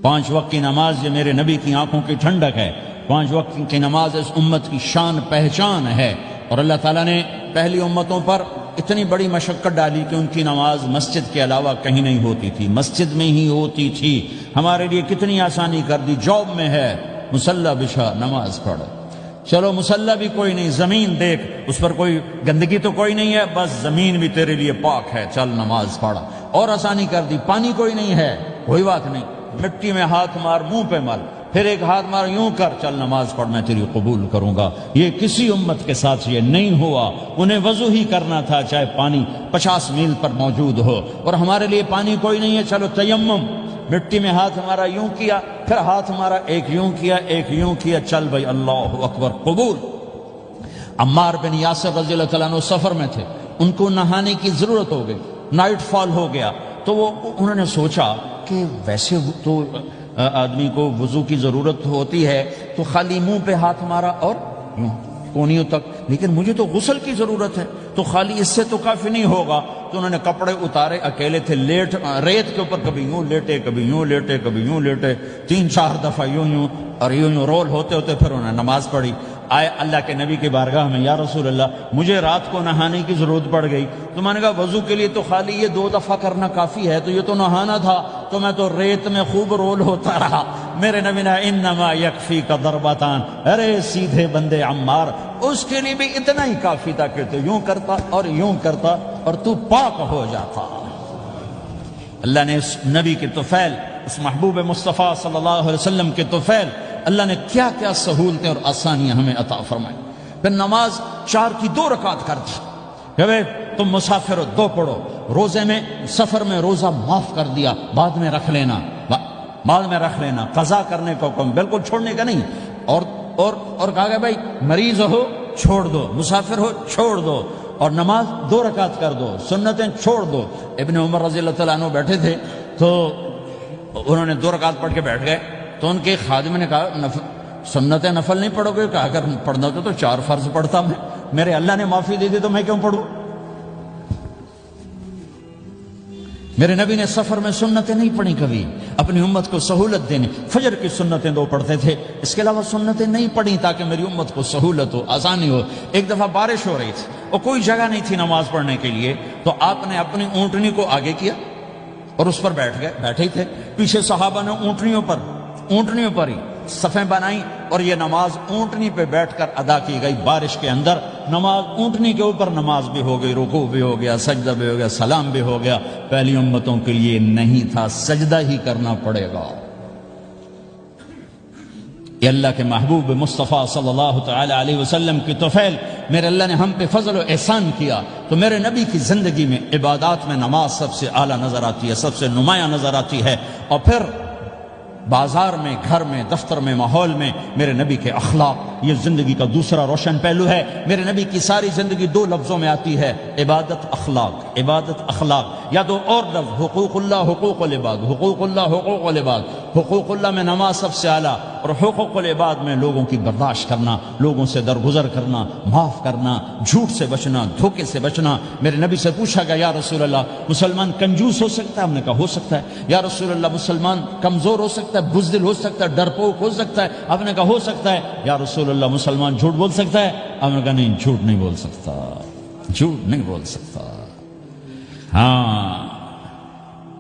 5 وقت کی نماز یہ میرے نبی کی آنکھوں کی ٹھنڈک ہے، 5 وقت کی نماز اس امت کی شان پہچان ہے۔ اور اللہ تعالیٰ نے پہلی امتوں پر اتنی بڑی مشقت ڈالی کہ ان کی نماز مسجد کے علاوہ کہیں نہیں ہوتی تھی، مسجد میں ہی ہوتی تھی۔ ہمارے لیے کتنی آسانی کر دی، جاب میں ہے مصلی بچھا نماز پڑھ، چلو مصلی بھی کوئی نہیں، زمین دیکھ اس پر کوئی گندگی تو کوئی نہیں ہے، بس زمین بھی تیرے لیے پاک ہے، چل نماز پڑھ۔ اور آسانی کر دی، پانی کوئی نہیں ہے، کوئی بات نہیں، مٹی میں ہاتھ مار، منہ پہ مل، پھر ایک ہاتھ مار، یوں کر، چل نماز پڑھ، میں تیری قبول کروں گا۔ یہ کسی امت کے ساتھ یہ نہیں ہوا، انہیں وضو ہی کرنا تھا چاہے پانی 50 میل پر موجود ہو۔ اور ہمارے لیے پانی کوئی نہیں ہے، چلو تیمم، مٹی میں ہاتھ ہمارا یوں کیا، پھر ہاتھ ہمارا ایک یوں کیا، ایک یوں کیا، چل بھائی اللہ اکبر قبول۔ عمار بن یاسر رضی اللہ تعالیٰ عنہ سفر میں تھے، ان کو نہانے کی ضرورت ہو گئی، نائٹ فال ہو گیا، تو انہوں نے سوچا کہ ویسے تو آدمی کو وضو کی ضرورت ہوتی ہے تو خالی منہ پہ ہاتھ مارا اور یوں کونیوں تک، لیکن مجھے تو غسل کی ضرورت ہے، تو خالی اس سے تو کافی نہیں ہوگا۔ تو انہوں نے کپڑے اتارے، اکیلے تھے، ریت کے اوپر کبھی یوں لیٹے، کبھی یوں لیٹے، کبھی یوں لیٹے، 3-4 دفعہ یوں یوں اور یوں رول ہوتے ہوتے پھر انہوں نے نماز پڑھی۔ آئے اللہ کے نبی کی بارگاہ میں، یا رسول اللہ مجھے رات کو نہانے کی ضرورت پڑ گئی، تو میں نے کہا وضو کے لیے تو خالی یہ 2 دفعہ کرنا کافی ہے، تو یہ تو نہانا تھا، تو میں تو ریت میں خوب رول ہوتا رہا۔ میرے نبی نے انما یکفیک ضربتان، ارے سیدھے بندے عمار، اس کے لیے بھی اتنا ہی کافی تھا کہ تو یوں کرتا اور یوں کرتا اور تو پاک ہو جاتا۔ اللہ نے اس نبی کے طفیل، اس محبوب مصطفیٰ صلی اللہ علیہ وسلم کے طفیل، اللہ نے کیا کیا سہولتیں اور آسانیاں ہمیں عطا فرمائیں۔ پھر نماز 4 کی 2 رکعت کر دی کہ بھئی تم مسافر ہو 2 پڑھو، روزے میں سفر میں روزہ معاف کر دیا، بعد میں رکھ لینا، بعد میں رکھ لینا، قضا کرنے کو حکم، بالکل چھوڑنے کا نہیں۔ اور کہا کہ بھائی مریض ہو چھوڑ دو، مسافر ہو چھوڑ دو، اور نماز 2 رکعت کر دو، سنتیں چھوڑ دو۔ ابن عمر رضی اللہ تعالیٰ عنہ بیٹھے تھے تو انہوں نے 2 رکعت پڑھ کے بیٹھ گئے، تو ان کے خادم نے کہا سنتیں نفل نہیں پڑھو گے؟ کہا اگر پڑھنا تو 4 فرض پڑھتا میں، میرے اللہ نے معافی دے دی تو میں کیوں پڑھوں؟ میرے نبی نے سفر میں سنتیں نہیں پڑھی کبھی، اپنی امت کو سہولت دینے، فجر کی سنتیں 2 پڑھتے تھے، اس کے علاوہ سنتیں نہیں پڑھی تاکہ میری امت کو سہولت ہو، آسانی ہو۔ ایک دفعہ بارش ہو رہی تھی اور کوئی جگہ نہیں تھی نماز پڑھنے کے لیے، تو آپ نے اپنی اونٹنی کو آگے کیا اور اس پر بیٹھ گئے، بیٹھے ہی تھے، پیچھے صحابہ نے اونٹنیوں پر ہی صفیں بنائیں، اور یہ نماز اونٹنی پہ بیٹھ کر ادا کی گئی۔ بارش کے اندر نماز اونٹنی کے اوپر نماز بھی ہو گئی، رکوع بھی ہو گیا، سجدہ بھی ہو گیا، سلام بھی ہو گیا۔ پہلی امتوں کے لیے نہیں تھا، سجدہ ہی کرنا پڑے گا۔ یہ اللہ کے محبوب مصطفیٰ صلی اللہ تعالی علیہ وسلم کی طفیل، میرے اللہ نے ہم پہ فضل و احسان کیا، تو میرے نبی کی زندگی میں عبادات میں نماز سب سے اعلیٰ نظر آتی ہے، سب سے نمایاں نظر آتی ہے۔ اور پھر بازار میں، گھر میں، دفتر میں، ماحول میں میرے نبی کے اخلاق، یہ زندگی کا دوسرا روشن پہلو ہے۔ میرے نبی کی ساری زندگی 2 لفظوں میں آتی ہے، عبادت اخلاق، عبادت اخلاق، یا 2 اور لفظ، حقوق اللہ حقوق العباد، حقوق اللہ حقوق العباد۔ حقوق اللہ میں نماز سب سے اعلیٰ، اور حقوق العباد میں لوگوں کی برداشت کرنا، لوگوں سے درگزر کرنا، معاف کرنا، جھوٹ سے بچنا، دھوکے سے بچنا۔ میرے نبی سے پوچھا گیا یا رسول اللہ مسلمان کنجوس ہو سکتا ہے؟ ہم نے کہا ہو سکتا ہے۔ یا رسول اللہ مسلمان کمزور ہو سکتا ہے، بزدل ہو سکتا ہے، ڈرپوک ہو سکتا ہے؟ آپ نے کہا ہو سکتا ہے۔ یا رسول اللہ مسلمان جھوٹ بول سکتا ہے؟ آپ نے کہا نہیں، جھوٹ نہیں بول سکتا، جھوٹ نہیں بول سکتا۔ ہاں،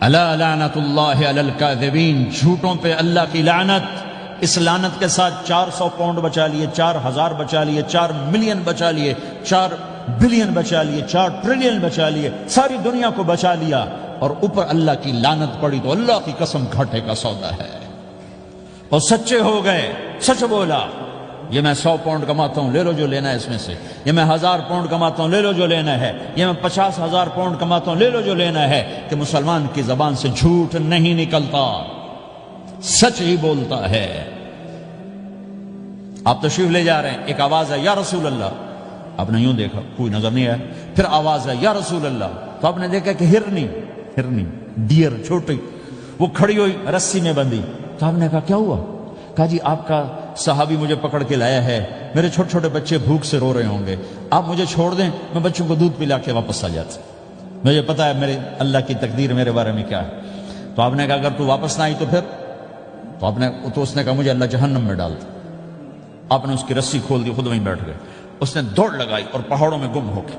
الا لعنت اللہ علی الکاذبین، جھوٹوں پہ اللہ کی لعنت۔ اس لعنت کے ساتھ 400 پاؤنڈ بچا لیے، 4000 بچا لیے، 4 ملین بچا لیے، 4 بلین بچا لیے، 4 ٹریلین بچا لیے، ساری دنیا کو بچا لیا، اور اوپر اللہ کی لعنت پڑی تو اللہ کی قسم گھاٹے کا سودا ہے۔ اور سچے ہو گئے، سچ بولا، یہ میں 100 پاؤنڈ کماتا ہوں، لے لو جو لینا ہے اس میں سے، یہ میں 1000 پاؤنڈ کماتا ہوں، لے لو جو لینا ہے، یہ میں 50,000 پاؤنڈ کماتا ہوں، لے لو جو لینا ہے، کہ مسلمان کی زبان سے جھوٹ نہیں نکلتا، سچ ہی بولتا ہے۔ آپ تشریف لے جا رہے ہیں، ایک آواز ہے یا رسول اللہ، آپ نے یوں دیکھا، کوئی نظر نہیں آیا، پھر آواز ہے یا رسول اللہ، تو آپ نے دیکھا کہ ہرنی ڈیر چھوٹی وہ کھڑی ہوئی، رسی میں بندھی، تو آپ نے کہا کیا ہوا؟ کہا جی آپ کا صحابی مجھے پکڑ کے لایا ہے، میرے چھوٹے چھوٹے بچے بھوک سے رو رہے ہوں گے، آپ مجھے چھوڑ دیں، میں بچوں کو دودھ پلا کے واپس آ جاتا، مجھے پتا ہے میرے اللہ کی تقدیر میرے بارے میں کیا ہے۔ تو آپ نے کہا اگر تو واپس نہ آئی تو پھر تو اس نے کہا مجھے اللہ جہنم میں ڈال دے۔ آپ نے اس کی رسی کھول دی، خود وہیں بیٹھ گئے۔ اس نے دوڑ لگائی اور پہاڑوں میں گم ہو گئی۔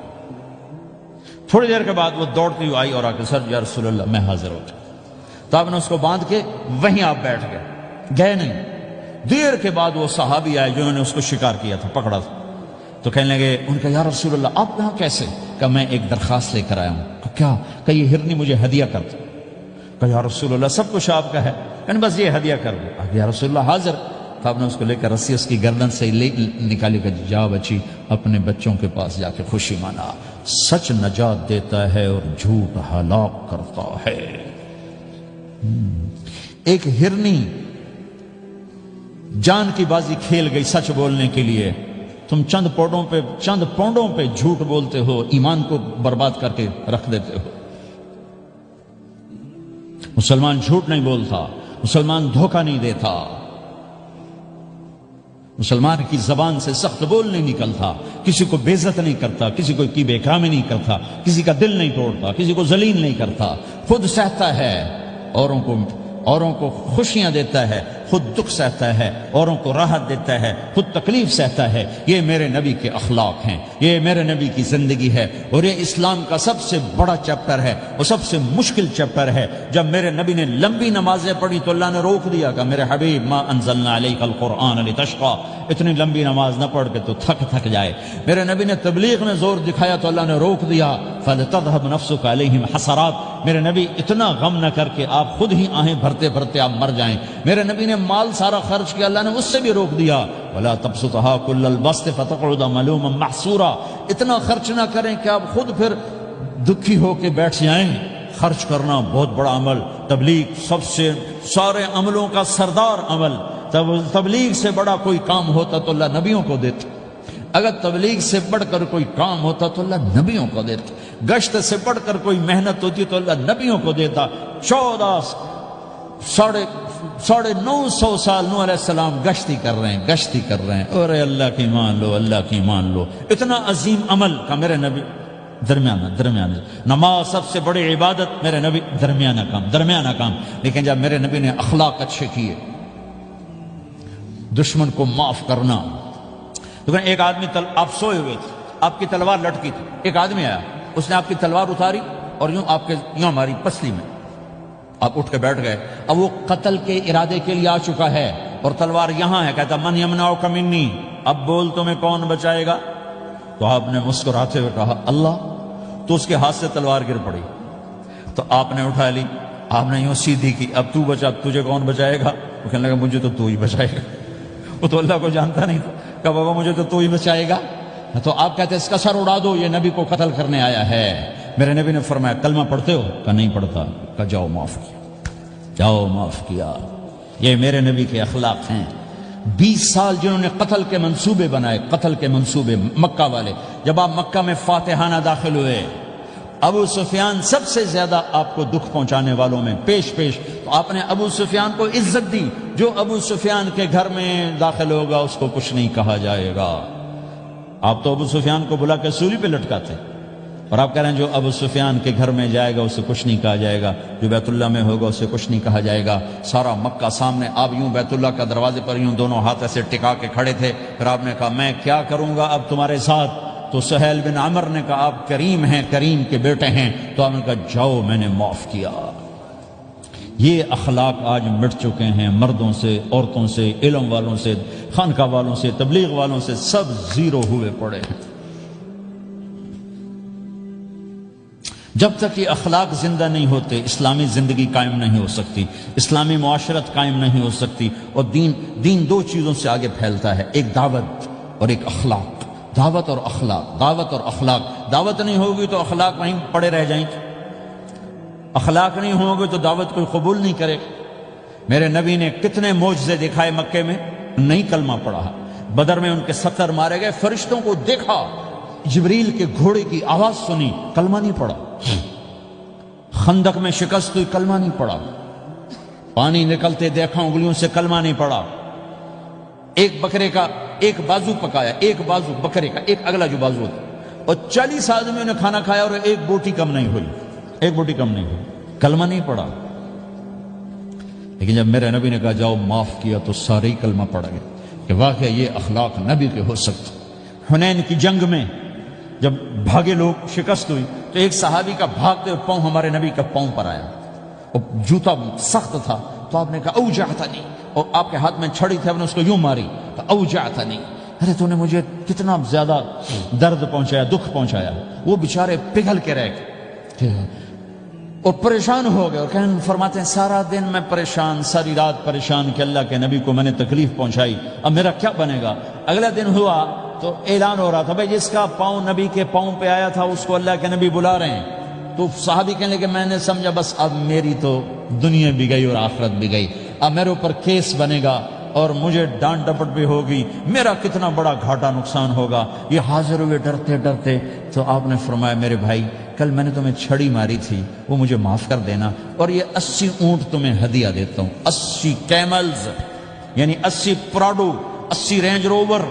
تھوڑی دیر کے بعد وہ دوڑتی ہوئی آئی اور آ کے سر یا رسول اللہ میں حاضر ہو گیا۔ تو آپ نے اس کو باندھ کے وہیں آپ بیٹھ گئے نہیں۔ دیر کے بعد وہ صحابی آئے جنہوں نے اس کو شکار کیا تھا، پکڑا تھا، تو کہنے لگے، ان کا یا رسول اللہ آپ یہاں کیسے؟ کہا میں ایک درخواست لے کر آیا ہوں۔ کہا کیا؟ کہ یہ ہرنی مجھے ہدیہ کر دو۔ کہا یا رسول اللہ سب کچھ آپ کا ہے، یعنی بس یہ ہدیہ کر دو۔ کہا یا رسول اللہ حاضر۔ تو آپ نے اس کو لے کر رسی اس کی گردن سے نکالی کہ جا بچی اپنے بچوں کے پاس جا کے خوشی منا، سچ نجات دیتا ہے اور جھوٹ ہلاک کرتا ہے۔ ایک ہرنی جان کی بازی کھیل گئی سچ بولنے کے لیے، تم چند پونڈوں پہ جھوٹ بولتے ہو، ایمان کو برباد کر کے رکھ دیتے ہو۔ مسلمان جھوٹ نہیں بولتا، مسلمان دھوکہ نہیں دیتا، مسلمان کی زبان سے سخت بول نہیں نکلتا، کسی کو بے عزت نہیں کرتا، کسی کو کی بے اکرامی نہیں کرتا، کسی کا دل نہیں توڑتا، کسی کو ذلیل نہیں کرتا، خود سہتا ہے، اوروں کو خوشیاں دیتا ہے، خود دکھ سہتا ہے، اوروں کو راحت دیتا ہے، خود تکلیف سہتا ہے۔ یہ میرے نبی کے اخلاق ہیں، یہ میرے نبی کی زندگی ہے، اور یہ اسلام کا سب سے بڑا چیپٹر ہے اور سب سے مشکل چیپٹر ہے۔ جب میرے نبی نے لمبی نمازیں پڑھی تو اللہ نے روک دیا کہ میرے حبیب ما انزلنا علیک القرآن لتشقى، اتنی لمبی نماز نہ پڑھ کے تو تھک جائے۔ میرے نبی نے تبلیغ میں زور دکھایا تو اللہ نے روک دیا، فلتذهب نفسك علیہم حسرات، میرے نبی اتنا غم نہ کر کے آپ خود ہی آہیں بھرتے بھرتے آپ مر جائیں۔ میرے نبی نے مال سارا خرچ کیا، اللہ نے اس سے بھی روک دیا، ولا تبسطها كل البسط فتقعد ملوما محسورا، اتنا خرچ نہ کریں کہ آپ خود پھر دکھی ہو کے بیٹھ جائیں۔ خرچ کرنا بہت بڑا عمل، تبلیغ سب سے سارے عملوں کا سردار عمل۔ تبلیغ سے بڑا کوئی کام ہوتا تو اللہ نبیوں کو دیتا، اگر تبلیغ سے بڑھ کر کوئی کام ہوتا تو اللہ نبیوں کو دیتا، گشت سے بڑھ کر کوئی محنت ہوتی تو اللہ نبیوں کو دیتا۔ 950 سال نوح علیہ السلام گشتی کر رہے ہیں، اور اللہ کی مان لو، اتنا عظیم عمل کا میرے نبی درمیانہ نماز سب سے بڑی عبادت، میرے نبی درمیانہ کام۔ لیکن جب میرے نبی نے اخلاق اچھے کیے، دشمن کو معاف کرنا، لیکن ایک آدمی آپ سوئے ہوئے تھے، آپ کی تلوار لٹکی تھی، ایک آدمی آیا، اس نے آپ کی تلوار اتاری اور یوں ہماری پسلی میں، آپ اٹھ کے بیٹھ گئے۔ اب وہ قتل کے ارادے کے لیے آ چکا ہے اور تلوار یہاں ہے، کہتا من یمنعک منی، اب بول تمہیں کون بچائے گا؟ تو آپ نے مسکراتے ہوئے کہا اللہ، تو اس کے ہاتھ سے تلوار گر پڑی، تو آپ نے اٹھا لی، آپ نے یوں سیدھی کی، اب تو بچا، تجھے کون بچائے گا؟ وہ کہنے لگا مجھے تو ہی بچائے گا، وہ تو اللہ کو جانتا نہیں تھا، کہا بابا مجھے تو ہی بچائے گا۔ تو آپ کہتے ہیں اس کا سر اڑا دو، یہ نبی کو قتل کرنے آیا ہے۔ میرے نبی نے فرمایا کلمہ پڑھتے ہو؟ کہا نہیں پڑھتا۔ کہا جاؤ معاف کیا۔ یہ میرے نبی کے اخلاق ہیں۔ 20 سال جنہوں نے قتل کے منصوبے بنائے، مکہ والے، جب آپ مکہ میں فاتحانہ داخل ہوئے، ابو سفیان سب سے زیادہ آپ کو دکھ پہنچانے والوں میں پیش تو آپ نے ابو سفیان کو عزت دی۔ جو ابو سفیان کے گھر میں داخل ہوگا اس کو کچھ نہیں کہا جائے گا۔ آپ تو ابو سفیان کو بلا کے سولی پہ لٹکاتے، اور آپ کہہ رہے ہیں جو ابو سفیان کے گھر میں جائے گا اسے کچھ نہیں کہا جائے گا، جو بیت اللہ میں ہوگا اسے کچھ نہیں کہا جائے گا۔ سارا مکہ سامنے، آپ یوں بیت اللہ کا دروازے پر یوں دونوں ہاتھ ایسے ٹکا کے کھڑے تھے۔ پھر آپ نے کہا میں کیا کروں گا اب تمہارے ساتھ؟ تو سہیل بن عمر نے کہا آپ کریم ہیں، کریم کے بیٹے ہیں۔ تو آپ نے کہا جاؤ میں نے معاف کیا۔ یہ اخلاق آج مٹ چکے ہیں، مردوں سے، عورتوں سے، علم والوں سے، خانقاہ والوں سے، تبلیغ والوں سے، سب زیرو ہوئے پڑے ہیں۔ جب تک یہ اخلاق زندہ نہیں ہوتے اسلامی زندگی قائم نہیں ہو سکتی، اسلامی معاشرت قائم نہیں ہو سکتی۔ اور دین دو چیزوں سے آگے پھیلتا ہے، ایک دعوت اور ایک اخلاق۔ دعوت اور اخلاق۔ دعوت نہیں ہوگی تو اخلاق وہیں پڑے رہ جائیں گے، اخلاق نہیں ہوں گے تو دعوت کوئی قبول نہیں کرے۔ میرے نبی نے کتنے معجزے دکھائے مکے میں، نہیں کلمہ پڑھا۔ بدر میں ان کے 70 مارے گئے، فرشتوں کو دیکھا، جبریل کے گھوڑے کی آواز سنی، کلمہ نہیں پڑھا۔ خندق میں شکست ہوئی، کلمہ نہیں پڑھا۔ پانی نکلتے دیکھا، انگلیوں سے کلمہ نہیں پڑھا۔ ایک بکرے کا ایک بازو پکایا، ایک بازو بکرے کا، ایک اگلا جو بازو تھا، اور 40 آدمیوں نے کھانا کھایا اور ایک بوٹی کم نہیں ہوئی، کلمہ نہیں پڑھا۔ لیکن جب میرے نبی نے کہا جاؤ معاف کیا تو سارے ہی کلمہ پڑ گئے کہ واقعی یہ اخلاق نبی کے ہو سکتے۔ حنین کی جنگ میں جب بھاگے لوگ، شکست ہوئی، تو ایک صحابی کا بھاگتے ہوئے پاؤں ہمارے نبی کا پاؤں پر آیا، اور جوتا سخت تھا، تو آپ نے کہا اوجعتنی، اور آپ کے ہاتھ میں چھڑی تھی، آپ نے اس کو یوں ماری تو اوجعتنی، ارے تو نے مجھے کتنا زیادہ درد پہنچایا، دکھ پہنچایا۔ وہ بیچارے پگھل کے رہ گئے اور پریشان ہو گئے، اور فرماتے ہیں سارا دن میں پریشان، ساری رات پریشان کہ اللہ کے نبی کو میں نے تکلیف پہنچائی، اب میرا کیا بنے گا۔ اگلا دن ہوا تو اعلان ہو رہا تھا بھائی جس کا پاؤں نبی کے پاؤں پہ آیا تھا اس کو اللہ کے نبی بلا رہے ہیں۔ تو صحابی کہنے لگے میں نے سمجھا بس اب میری تو دنیا بھی گئی اور آخرت بھی گئی، اب میرے اوپر کیس بنے گا اور مجھے ڈانٹ ڈپٹ بھی ہوگی، میرا کتنا بڑا گھاٹا نقصان ہوگا۔ یہ حاضر ہوئے ڈرتے ڈرتے، تو آپ نے فرمایا میرے بھائی کل میں نے تمہیں چھڑی ماری تھی، وہ مجھے معاف کر دینا، اور یہ 80 اونٹ تمہیں ہدیہ دیتا ہوں، 80 کیملز یعنی 80 پراڈو، 80 رینج روور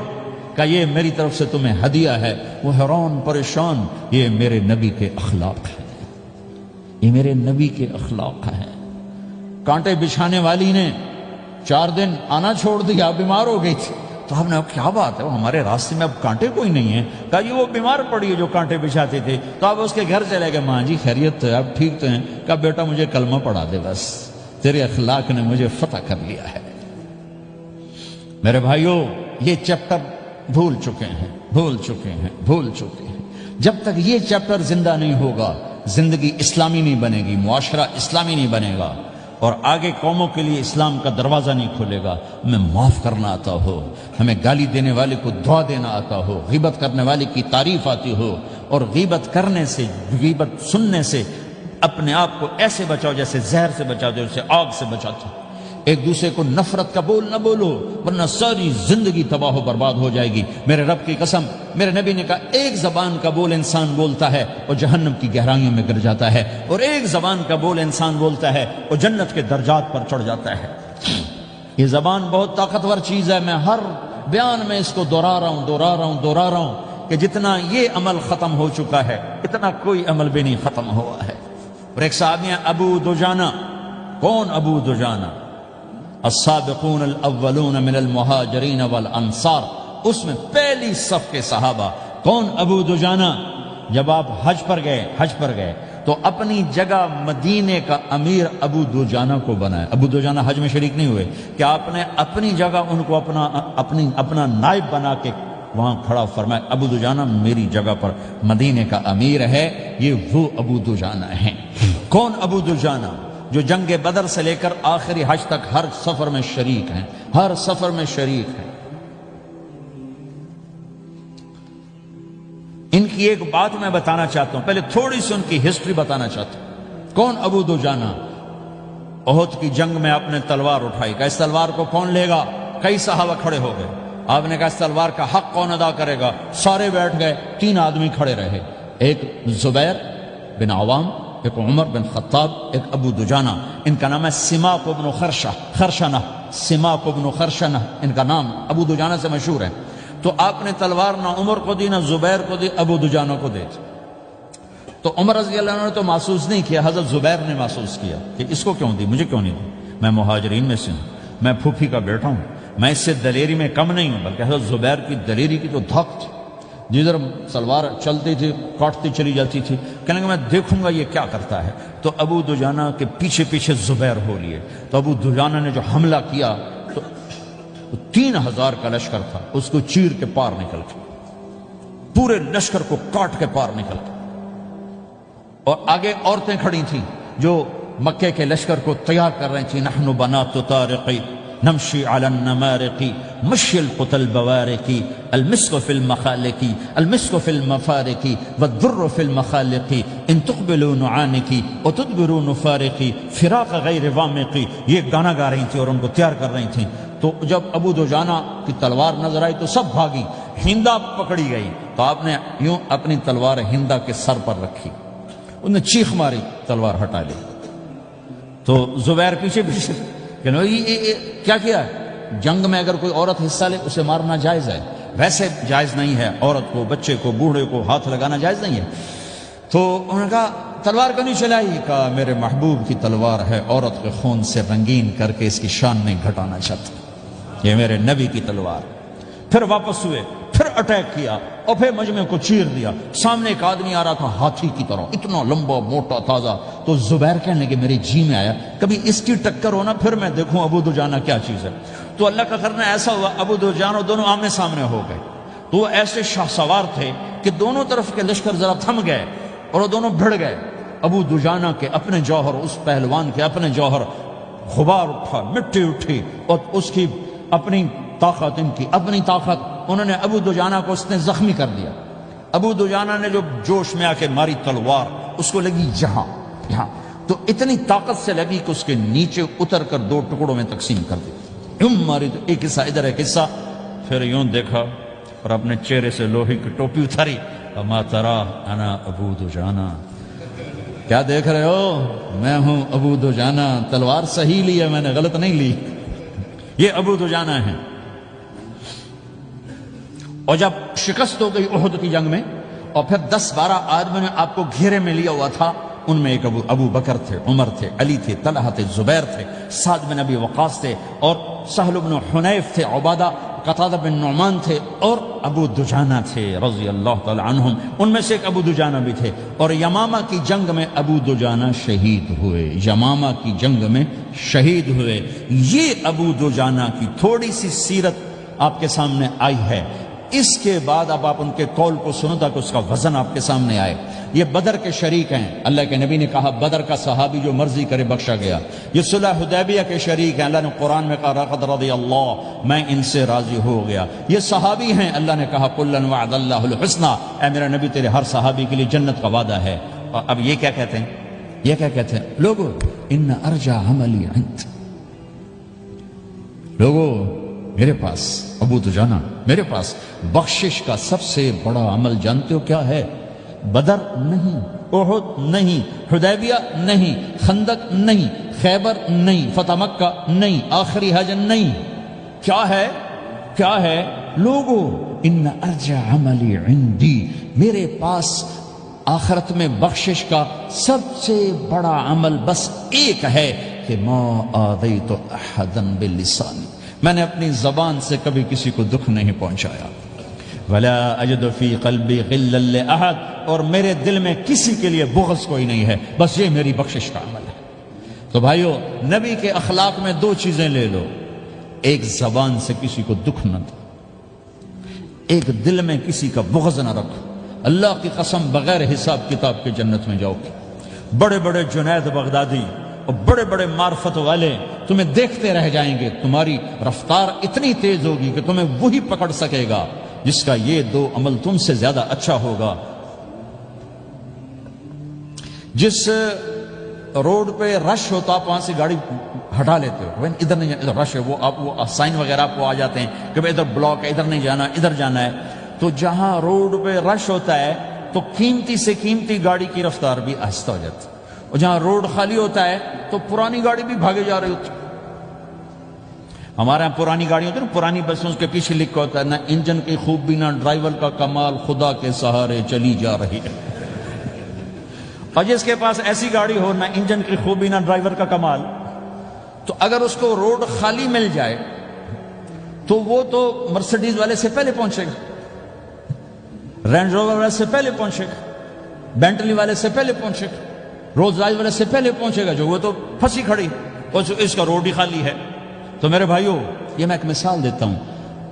کا یہ میری طرف سے تمہیں ہدیہ ہے۔ وہ حیران پریشان، یہ میرے نبی کے اخلاق ہے، یہ میرے نبی کے اخلاق ہے۔ کانٹے بچھانے والی نے 4 دن آنا چھوڑ دیا، بیمار ہو گئی تھی، تو ہم نے کیا بات ہے، وہ ہمارے راستے میں اب کانٹے کوئی نہیں ہے، کہا یہ وہ بیمار پڑی ہے جو کانٹے بچھاتے تھے، تو آپ اس کے گھر چلے گئے، ماں جی خیریت تو ہے، اب ٹھیک تو ہیں، کہا بیٹا مجھے کلمہ پڑھا دے، بس تیرے اخلاق نے مجھے فتح کر لیا ہے۔ میرے بھائیوں یہ چیپٹر بھول چکے ہیں، بھول چکے ہیں، بھول چکے ہیں۔ جب تک یہ چیپٹر زندہ نہیں ہوگا زندگی اسلامی نہیں بنے گی، معاشرہ اسلامی نہیں بنے گا، اور آگے قوموں کے لیے اسلام کا دروازہ نہیں کھلے گا۔ ہمیں معاف کرنا آتا ہو، ہمیں گالی دینے والے کو دعا دینا آتا ہو، غیبت کرنے والے کی تعریف آتی ہو، اور غیبت کرنے سے، غیبت سننے سے اپنے آپ کو ایسے بچاؤ جیسے زہر سے بچاتے ہو، جیسے آگ سے بچاتے ہو۔ ایک دوسرے کو نفرت کا بول نہ بولو ورنہ ساری زندگی تباہ و برباد ہو جائے گی۔ میرے رب کی قسم، میرے نبی نے کہا ایک زبان کا بول انسان بولتا ہے اور جہنم کی گہرائیوں میں گر جاتا ہے، اور ایک زبان کا بول انسان بولتا ہے اور جنت کے درجات پر چڑھ جاتا ہے۔ یہ زبان بہت طاقتور چیز ہے، میں ہر بیان میں اس کو دہرا رہا ہوں کہ جتنا یہ عمل ختم ہو چکا ہے اتنا کوئی عمل بھی نہیں ختم ہوا ہے۔ اور ایک صحابی ہیں ابو دجانہ۔ کون ابو دجانہ؟ السابقون الاولون من المہاجرین والانصار، اس میں پہلی صف کے صحابہ۔ کون ابو دجانہ؟ جب آپ حج پر گئے تو اپنی جگہ مدینے کا امیر ابو دجانہ کو بنایا۔ ابو دجانہ حج میں شریک نہیں ہوئے کہ آپ نے اپنی جگہ ان کو اپنا نائب بنا کے وہاں کھڑا فرمایا ابو دجانہ میری جگہ پر مدینے کا امیر ہے، یہ وہ ابو دجانہ ہیں۔ کون ابو دجانہ؟ جو جنگ بدر سے لے کر آخری حج تک ہر سفر میں شریک ہیں، ہر سفر میں شریک ہیں۔ ان کی ایک بات میں بتانا چاہتا ہوں، پہلے تھوڑی سی ان کی ہسٹری بتانا چاہتا ہوں۔ کون ابو دجانہ؟ احد کی جنگ میں آپ نے تلوار اٹھائی، کہ اس تلوار کو کون لے گا؟ کئی صحابہ کھڑے ہو گئے، آپ نے کہا اس تلوار کا حق کون ادا کرے گا؟ سارے بیٹھ گئے، 3 آدمی کھڑے رہے، ایک زبیر بن عوام، ایک عمر بن خطاب، ایک ابو دجانہ۔ ان کا نام ہے سماک بن خرشنہ، سماک بن خرشنہ ان کا نام ابو دجانہ سے مشہور ہے۔ تو آپ نے تلوار نہ عمر کو دی، نہ زبیر کو دی، ابو دجانہ کو دی۔ تو عمر رضی اللہ عنہ نے تو محسوس نہیں کیا، حضرت زبیر نے محسوس کیا کہ اس کو کیوں دی، مجھے کیوں نہیں دی؟ میں مہاجرین میں سے ہوں، میں پھوپھی کا بیٹا ہوں، میں اس سے دلیری میں کم نہیں ہوں۔ بلکہ حضرت زبیر کی دلیری کی تو دھک تھی، جدھر سلوار چلتی تھی کاٹتی چلی جاتی تھی، کہنے کہ میں دیکھوں گا یہ کیا کرتا ہے۔ تو ابو دجانہ کے پیچھے پیچھے زبیر ہو لیے۔ تو ابو دجانہ نے جو حملہ کیا تو 3000 کا لشکر تھا، اس کو چیر کے پار نکل کے، پورے لشکر کو کاٹ کے پار نکل کے، اور آگے عورتیں کھڑی تھیں جو مکے کے لشکر کو تیار کر رہی تھیں۔ نحن بنات طارقی نمشی علی النمارقی مشی القتل بوارقی المسک فی المخالقی المسک فی المفارقی والذر فی المخالقی ان تقبلوا نعانقی وتدبروا نفارقی فراق غیر وامقی۔ یہ گانا گا رہی تھیں اور ان کو تیار کر رہی تھیں۔ تو جب ابو دجانہ کی تلوار نظر آئی تو سب بھاگی، ہندا پکڑی گئی، تو آپ نے یوں اپنی تلوار ہندا کے سر پر رکھی، انہوں نے چیخ ماری، تلوار ہٹا لی۔ تو زبیر پیچھے پیچھے کہ کیا کیا ہے؟ جنگ میں اگر کوئی عورت حصہ لے اسے مارنا جائز ہے، ویسے جائز نہیں ہے، عورت کو، بچے کو، بوڑھے کو ہاتھ لگانا جائز نہیں ہے۔ تو انہوں نے کہا تلوار کیوں نہیں چلائی؟ کہا میرے محبوب کی تلوار ہے، عورت کے خون سے رنگین کر کے اس کی شان نہیں گھٹانا چاہتا، یہ میرے نبی کی تلوار۔ پھر واپس ہوئے، پھر اٹیک کیا اور پھر مجمع کو چیر دیا۔ سامنے ایک آدمی آ رہا تھا ہاتھی کی طرح، اتنا لمبا موٹا تازہ، تو زبیر کہنے لگے میرے جی میں آیا کبھی اس کی ٹکر ہونا پھر میں دیکھوں ابو دجانہ کیا چیز ہے۔ تو اللہ کا کرنا ایسا ہوا، ابو دجانہ دونوں آمنے سامنے ہو گئے۔ تو وہ ایسے شاہ سوار تھے کہ دونوں طرف کے لشکر ذرا تھم گئے اور وہ دونوں بھڑ گئے۔ ابو دجانہ کے اپنے جوہر، اس پہلوان کے اپنے جوہر، غبار اٹھا، مٹی اٹھی، اور اس کی اپنی طاقت، ان کی اپنی طاقت، انہوں نے ابو دجانہ کو اس نے زخمی کر دیا۔ ابو دجانہ نے جو جوش میں آ کے ماری تلوار، اس کو لگی یہاں، تو اتنی طاقت سے لگی کہ اس کے نیچے اتر کر دو ٹکڑوں میں تقسیم کر دی۔ یوں ماری تو ایک حصہ ادھر، ایک حصہ، پھر یوں دیکھا اور اپنے چہرے سے لوہے کی ٹوپی اتاری، اما ترا انا ابو دجانہ، کیا دیکھ رہے ہو؟ میں ہوں ابو دجانہ، تلوار صحیح لی ہے میں نے، غلط نہیں لی، یہ ابو دجانہ ہیں۔ اور جب شکست ہو گئی احد کی جنگ میں، اور پھر 10-12 آدمیوں نے آپ کو گھیرے میں لیا ہوا تھا، ان میں ایک ابو بکر تھے، عمر تھے، علی تھے، طلحہ تھے، زبیر تھے، سعد بن ابی وقاص تھے، اور سہل بن حنیف تھے، عبادہ قتادہ بن نعمان تھے، اور ابو دجانہ تھے رضی اللہ تعالی عنہم۔ ان میں سے ایک ابو دجانہ بھی تھے، اور یمامہ کی جنگ میں ابو دجانہ شہید ہوئے، یمامہ کی جنگ میں شہید ہوئے۔ یہ ابو دجانہ کی تھوڑی سی سیرت آپ کے سامنے آئی ہے۔ اس کے بعد اب آپ ان کے قول کو سنو تاکہ اس کا وزن آپ کے سامنے آئے۔ یہ بدر کے شریک ہیں، اللہ کے نبی نے کہا بدر کا صحابی جو مرضی کرے بخشا گیا۔ یہ صلح حدیبیہ کے شریک ہیں، اللہ نے قرآن میں کہا لقد رضی اللہ، میں ان سے راضی ہو گیا۔ یہ صحابی ہیں، اللہ نے کہا کلا وعد اللہ الحسنی، اے میرا نبی تیرے ہر صحابی کے لیے جنت کا وعدہ ہے۔ اور اب یہ کیا کہتے ہیں؟ یہ کیا کہتے ہیں لوگو؟ ان ارجع عملی عند، لوگو میرے پاس، ابو دجانہ میرے پاس بخشش کا سب سے بڑا عمل جانتے ہو کیا ہے؟ بدر نہیں، احد نہیں، حدیبیہ نہیں، خندق نہیں، خیبر نہیں، فتح مکہ نہیں، آخری حج نہیں، کیا ہے؟ کیا ہے لوگو؟ ان ارجع عملی عندی، میرے پاس آخرت میں بخشش کا سب سے بڑا عمل بس ایک ہے کہ ما آذیت احدا بلسانی، میں نے اپنی زبان سے کبھی کسی کو دکھ نہیں پہنچایا۔ ولا اجد فی قلبی غلا لاحد، اور میرے دل میں کسی کے لیے بغض کوئی نہیں ہے، بس یہ میری بخشش کا عمل ہے۔ تو بھائیو، نبی کے اخلاق میں دو چیزیں لے لو، ایک زبان سے کسی کو دکھ نہ دو، ایک دل میں کسی کا بغض نہ رکھو۔ اللہ کی قسم بغیر حساب کتاب کے جنت میں جاؤ گے۔ بڑے بڑے جنید بغدادی اور بڑے بڑے معرفت والے تمہیں دیکھتے رہ جائیں گے، تمہاری رفتار اتنی تیز ہوگی کہ تمہیں وہی پکڑ سکے گا جس کا یہ دو عمل تم سے زیادہ اچھا ہوگا۔ جس روڈ پہ رش ہوتا آپ وہاں سے گاڑی ہٹا لیتے ہو، ادھر نہیں جانا، ادھر رش ہے، وہ آپ وہ سائن وغیرہ آپ کو آ جاتے ہیں کہ ادھر بلاک ہے، ادھر نہیں جانا، ادھر جانا ہے۔ تو جہاں روڈ پہ رش ہوتا ہے تو قیمتی سے قیمتی گاڑی کی رفتار بھی آہستہ ہو جاتی ہے، اور جہاں روڈ خالی ہوتا ہے تو پرانی گاڑی بھی بھاگے جا رہی ہوتی ہے۔ ہمارے یہاں پرانی گاڑی ہوتی ہے نا، پرانی بسوں کے پیچھے لکھا ہوتا ہے نہ انجن کی خوبی نہ ڈرائیور کا کمال، خدا کے سہارے چلی جا رہی ہے۔ اور جس کے پاس ایسی گاڑی ہو، نہ انجن کی خوبی نہ ڈرائیور کا کمال، تو اگر اس کو روڈ خالی مل جائے تو وہ تو مرسیڈیز والے سے پہلے پہنچے گا، رینج روور والے سے پہلے پہنچے گا، بینٹلی والے سے پہلے پہنچے گا، رولز رائس والے سے پہلے پہنچے گا، جو وہ تو پھنسی کھڑی اور اس کا روڈ ہی خالی ہے۔ تو میرے بھائیو، یہ میں ایک مثال دیتا ہوں،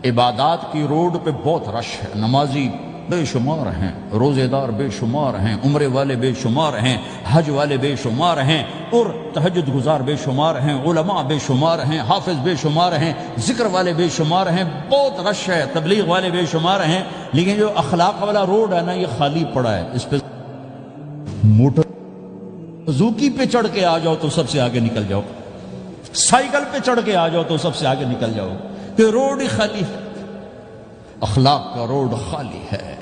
عبادات کی روڈ پہ بہت رش ہے، نمازی بے شمار ہیں، روزے دار بے شمار ہیں، عمرے والے بے شمار ہیں، حج والے بے شمار ہیں، اور تہجد گزار بے شمار ہیں، علماء بے شمار ہیں، حافظ بے شمار ہیں، ذکر والے بے شمار ہیں، بہت رش ہے، تبلیغ والے بے شمار ہیں، لیکن جو اخلاق والا روڈ ہے نا، یہ خالی پڑا ہے۔ اس پہ موٹر زوکی پہ چڑھ کے آ جاؤ تو سب سے آگے نکل جاؤ، سائیکل پہ چڑھ کے آ جاؤ تو سب سے آگے نکل جاؤ، کہ روڈ ہی خالی ہے، اخلاق کا روڈ خالی ہے۔